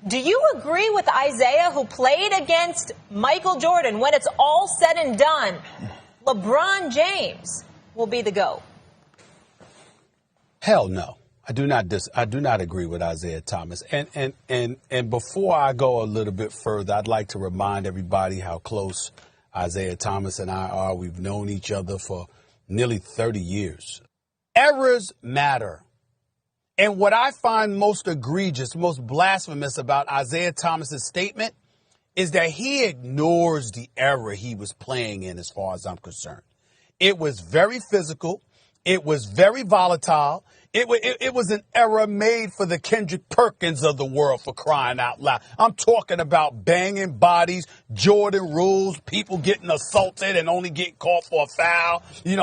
Do you agree with Isaiah, who played against Michael Jordan? When it's all said and done, LeBron James will be the GOAT? Hell no. I do not agree with Isaiah Thomas. And before I go a little bit further, I'd like to remind everybody how close Isaiah Thomas and I are. We've known each other for nearly 30 years. Errors matter. And what I find most egregious, most blasphemous about Isaiah Thomas's statement is that he ignores the era he was playing in, as far as I'm concerned. It was very physical. It was very volatile. It was an era made for the Kendrick Perkins of the world, for crying out loud. I'm talking about banging bodies, Jordan rules, people getting assaulted and only getting caught for a foul,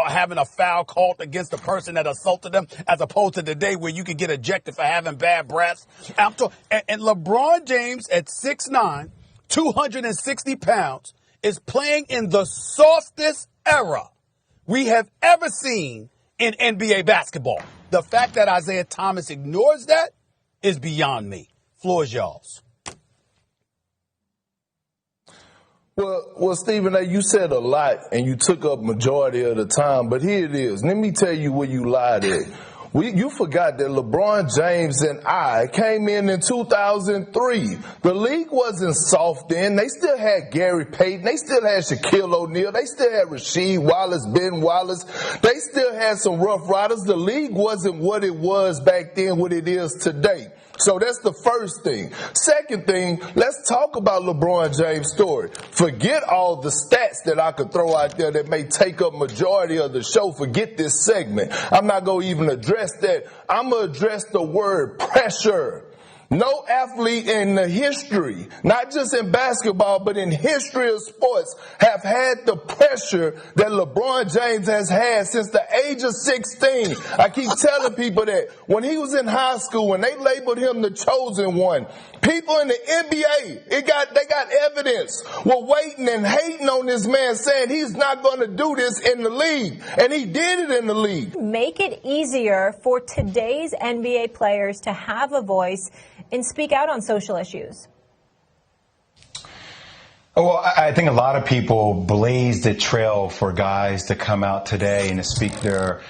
having a foul called against the person that assaulted them, as opposed to today where you can get ejected for having bad breath. And LeBron James at 6'9", 260 pounds, is playing in the softest era we have ever seen in NBA basketball. The fact that Isaiah Thomas ignores that is beyond me. Floor is y'all's. Well, Stephen A., you said a lot and you took up majority of the time, but here it is. Let me tell you where you lied at. You forgot that LeBron James and I came in 2003. The league wasn't soft then. They still had Gary Payton. They still had Shaquille O'Neal. They still had Rasheed Wallace, Ben Wallace. They still had some rough riders. The league wasn't what it was back then, what it is today. So that's the first thing. Second thing, let's talk about LeBron James' story. Forget all the stats that I could throw out there that may take up majority of the show. Forget this segment. I'm not going to even address that. I'm going to address the word pressure. No athlete in the history, not just in basketball, but in history of sports, have had the pressure that LeBron James has had since the age of 16. I keep telling people that when he was in high school, when they labeled him the chosen one, people in the NBA, they got evidence, were waiting and hating on this man, saying he's not going to do this in the league. And he did it in the league. Make it easier for today's NBA players to have a voice and speak out on social issues. Well, I think a lot of people blazed the trail for guys to come out today and to speak their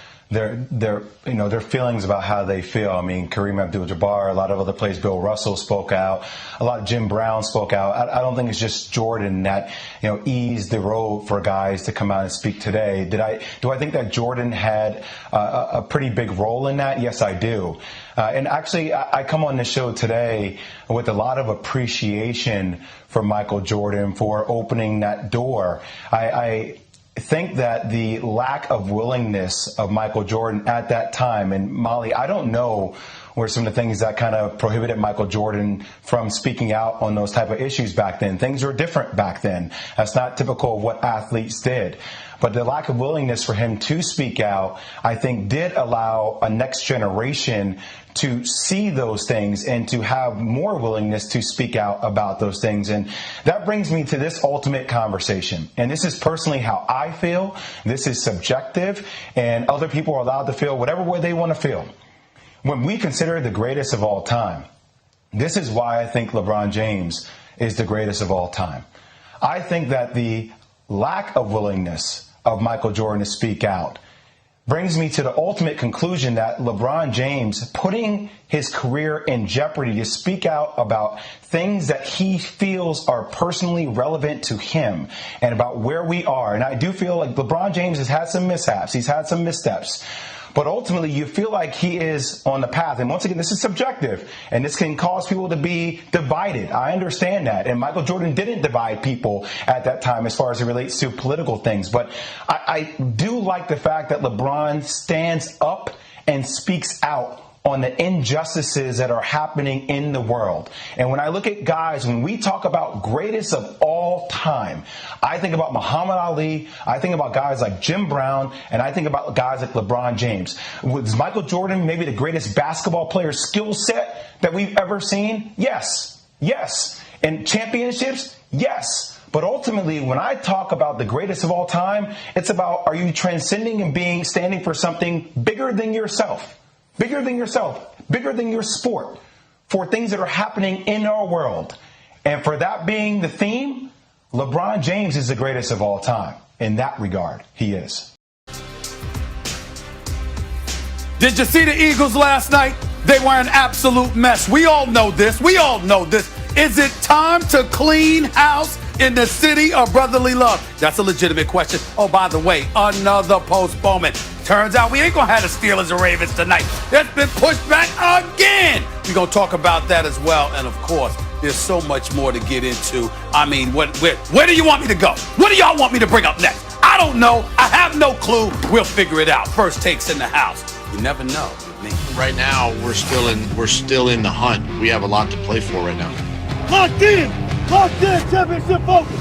feelings about how they feel. I mean, Kareem Abdul-Jabbar, a lot of other players, Bill Russell spoke out, a lot of Jim Brown spoke out. I don't think it's just Jordan that, eased the road for guys to come out and speak today. Do I think that Jordan had a pretty big role in that? Yes, I do. And actually, I come on the show today with a lot of appreciation for Michael Jordan for opening that door. I think that the lack of willingness of Michael Jordan at that time, and Molly, I don't know were some of the things that kind of prohibited Michael Jordan from speaking out on those type of issues back then. Things were different back then. That's not typical of what athletes did. But the lack of willingness for him to speak out, I think, did allow a next generation to see those things and to have more willingness to speak out about those things. And that brings me to this ultimate conversation. And this is personally how I feel. This is subjective, and other people are allowed to feel whatever way they want to feel. When we consider the greatest of all time, this is why I think LeBron James is the greatest of all time. I think that the lack of willingness of Michael Jordan to speak out brings me to the ultimate conclusion that LeBron James, putting his career in jeopardy to speak out about things that he feels are personally relevant to him and about where we are. And I do feel like LeBron James has had some mishaps. He's had some missteps. But ultimately, you feel like he is on the path. And once again, this is subjective, and this can cause people to be divided. I understand that. And Michael Jordan didn't divide people at that time as far as it relates to political things. But I do like the fact that LeBron stands up and speaks out on the injustices that are happening in the world. And when I look at guys, when we talk about greatest of all time, I think about Muhammad Ali, I think about guys like Jim Brown, and I think about guys like LeBron James. Was Michael Jordan maybe the greatest basketball player skill set that we've ever seen? Yes. Yes. And championships? Yes. But ultimately, when I talk about the greatest of all time, it's about, are you transcending and standing for something bigger than yourself? Bigger than yourself, bigger than your sport. for things that are happening in our world. And for that being the theme, LeBron James is the greatest of all time. In that regard, he is. Did you see the Eagles last night? They were an absolute mess. We all know this. We all know this. Is it time to clean house in the city of brotherly love? That's a legitimate question. Oh, by the way, another postponement. Turns out we ain't going to have the Steelers and Ravens tonight. That's been pushed back again. We're going to talk about that as well. And, of course, there's so much more to get into. I mean, where do you want me to go? What do y'all want me to bring up next? I don't know. I have no clue. We'll figure it out. First takes in the house. You never know with me. Right now, we're still in the hunt. We have a lot to play for right now. Locked in, championship focus.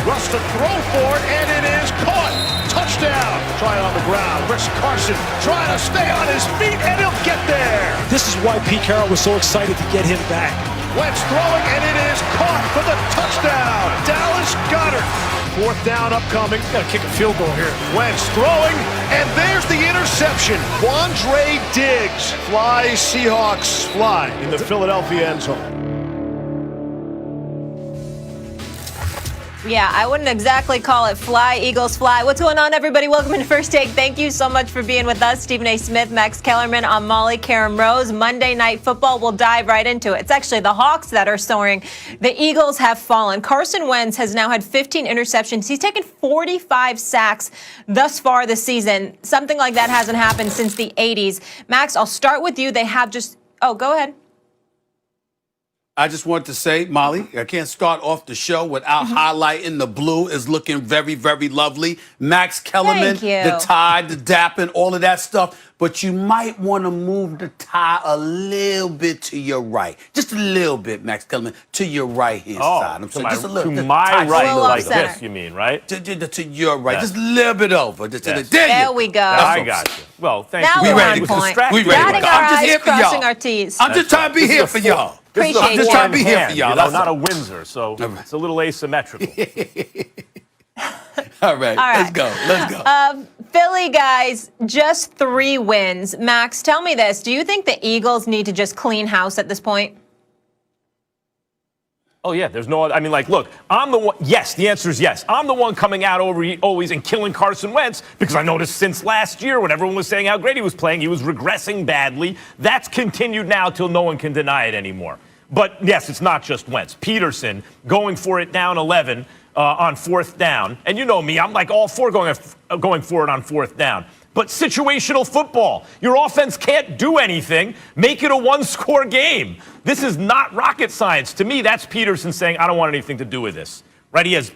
Russ to throw for it, and it is caught. Touchdown. Try it on the ground. Chris Carson trying to stay on his feet, and he'll get there. This is why Pete Carroll was so excited to get him back. Wentz throwing, and it is caught for the touchdown. Dallas Goedert. Fourth down upcoming. Got to kick a field goal here. Wentz throwing, and there's the interception. Quandre Diggs. Fly, Seahawks, fly in the Philadelphia end zone. Yeah, I wouldn't exactly call it fly, Eagles fly. What's going on, everybody? Welcome to First Take. Thank you so much for being with us. Stephen A. Smith, Max Kellerman, I'm Molly Karen Rose. Monday Night Football, we'll dive right into it. It's actually the Hawks that are soaring. The Eagles have fallen. Carson Wentz has now had 15 interceptions. He's taken 45 sacks thus far this season. Something like that hasn't happened since the 80s. Max, I'll start with you. They have just... Oh, go ahead. I just want to say, Molly, I can't start off the show without highlighting the blue is looking very, very lovely. Max Kellerman, the tie, the dapping, all of that stuff. But you might want to move the tie a little bit to your right. Just a little bit, Max Kellerman, to your right-hand side. I'm sorry, just a little. To my right, like center. this, you mean, right? To your right. Just a little bit over. Just Yes. There we go. I got you. Well, thank Now you. we're ready on to go. point. We ready to Dotting go. our I'm just I's, here for crossing y'all. our T's. I'm just trying to be here for y'all. Appreciate I'm just trying to be you. here for y'all. You know, That's not all. a Windsor, so it's a little asymmetrical. All right, let's go. Let's go. Philly guys, just 3 wins. Max, tell me this. Do you think the Eagles need to just clean house at this point? Oh, yeah, there's no other. I mean, like, look, I'm the one. Yes, the answer is yes. I'm the one coming out always and killing Carson Wentz because I noticed since last year when everyone was saying how great he was playing, he was regressing badly. That's continued now till no one can deny it anymore. But, yes, it's not just Wentz. Peterson going for it down 11 on 4th down. And you know me, I'm like all for going for it on 4th down. But situational football, your offense can't do anything. Make it a 1-score game. This is not rocket science. To me, that's Peterson saying, I don't want anything to do with this. Right? He has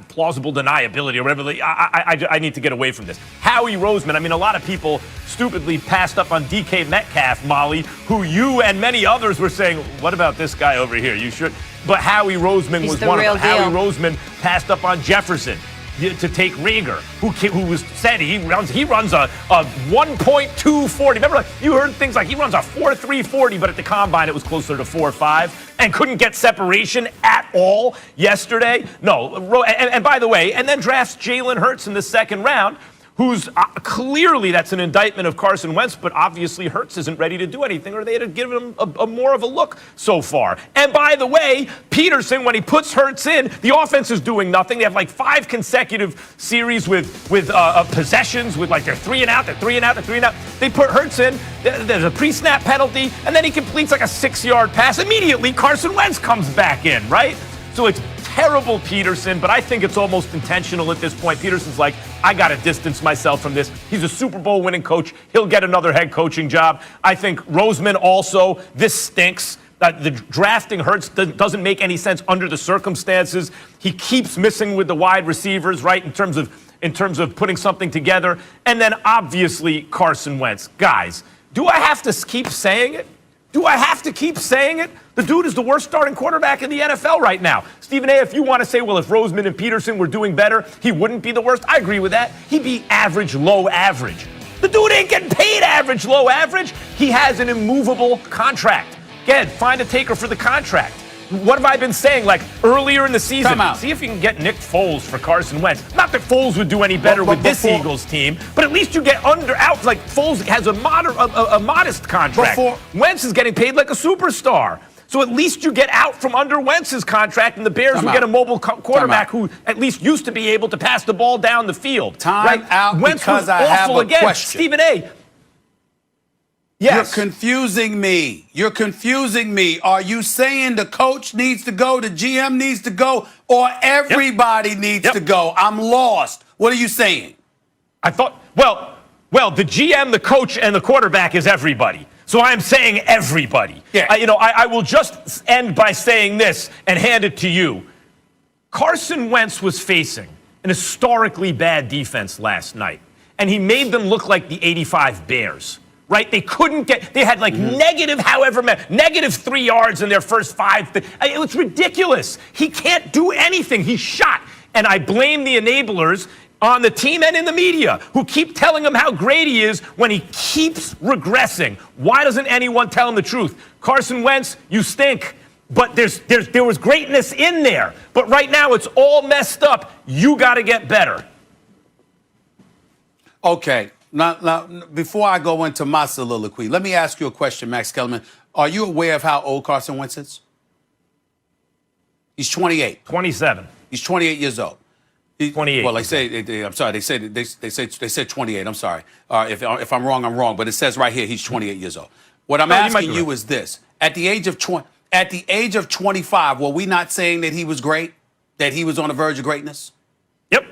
plausible deniability or whatever. I need to get away from this. Howie Roseman, I mean, a lot of people stupidly passed up on DK Metcalf, Molly, who you and many others were saying, what about this guy over here? You should. But Howie Roseman was one of them. Howie Roseman passed up on Jefferson to take Rager, who was said he runs a 1.240. Remember, you heard things like he runs a 4.340, but at the combine it was closer to 4.5 and couldn't get separation at all yesterday. No, and by the way, and then drafts Jalen Hurts in the 2nd round, who's clearly that's an indictment of Carson Wentz, but obviously Hurts isn't ready to do anything, or they'd have given him a more of a look so far. And by the way, Peterson, when he puts Hurts in, the offense is doing nothing. They have like 5 consecutive series with possessions with like they're 3 and out, they're 3 and out, they're 3 and out. They put Hurts in, there's a pre-snap penalty, and then he completes like a 6-yard pass. Immediately, Carson Wentz comes back in, right? So it's terrible Peterson, but I think it's almost intentional at this point. Peterson's like, I got to distance myself from this. He's a Super Bowl winning coach. He'll get another head coaching job. I think Roseman also, this stinks. The drafting Hurts doesn't make any sense under the circumstances. He keeps missing with the wide receivers, right, in terms of putting something together. And then obviously Carson Wentz. Guys, do I have to keep saying it? Do I have to keep saying it? The dude is the worst starting quarterback in the NFL right now. Stephen A., if you want to say, well, if Roseman and Peterson were doing better, he wouldn't be the worst, I agree with that. He'd be average, low average. The dude ain't getting paid average, low average. He has an immovable contract. Go ahead, find a taker for the contract. what have I been saying? Like earlier in the season, Time out. see if you can get Nick Foles for Carson Wentz. Not that Foles would do any better with this Eagles team, but at least you get out. Like Foles has a modest contract. Wentz is getting paid like a superstar. So at least you get out from under Wentz's contract, and the Bears will get a mobile quarterback who at least used to be able to pass the ball down the field. Out Wentz because was I have awful a again. question. Stephen A. Yes. You're confusing me. You're confusing me. Are you saying the coach needs to go, the GM needs to go, or everybody needs to go? I'm lost. What are you saying? I thought, well, the GM, the coach, and the quarterback is everybody. So I'm saying everybody. Yeah. I will just end by saying this and hand it to you. Carson Wentz was facing an historically bad defense last night, and he made them look like the '85 Bears. Right? They couldn't they had like negative 3 yards in their first 5. It was ridiculous. He can't do anything. He's shot. And I blame the enablers on the team and in the media who keep telling him how great he is when he keeps regressing. Why doesn't anyone tell him the truth? Carson Wentz, you stink. But there was greatness in there. But right now it's all messed up. You got to get better. Okay. Now, before I go into my soliloquy, let me ask you a question, Max Kellerman. Are you aware of how old Carson Wentz is? He's 28. 27. He's 28 years old. 28. Well, I'm sorry. They said 28. I'm sorry. If I'm wrong, I'm wrong. But it says right here he's 28 years old. What I'm asking you is this: at the age of 25, were we not saying that he was great, that he was on the verge of greatness? Yep,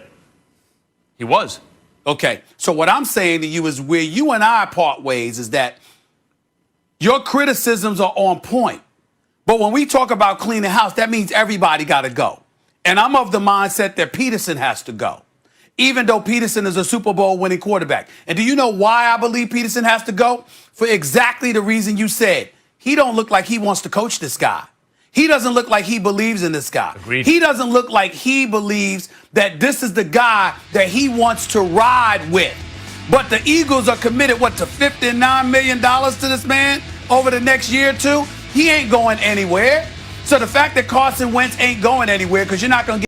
he was. Okay. So what I'm saying to you is where you and I part ways is that your criticisms are on point. But when we talk about cleaning house, that means everybody got to go. And I'm of the mindset that Peterson has to go, even though Peterson is a Super Bowl winning quarterback. And do you know why I believe Peterson has to go? For exactly the reason you said. He don't look like he wants to coach this guy. He doesn't look like he believes in this guy. Agreed. He doesn't look like he believes that this is the guy that he wants to ride with. But the Eagles are committed, to $59 million to this man over the next year or two? He ain't going anywhere. So the fact that Carson Wentz ain't going anywhere, because you're not going to get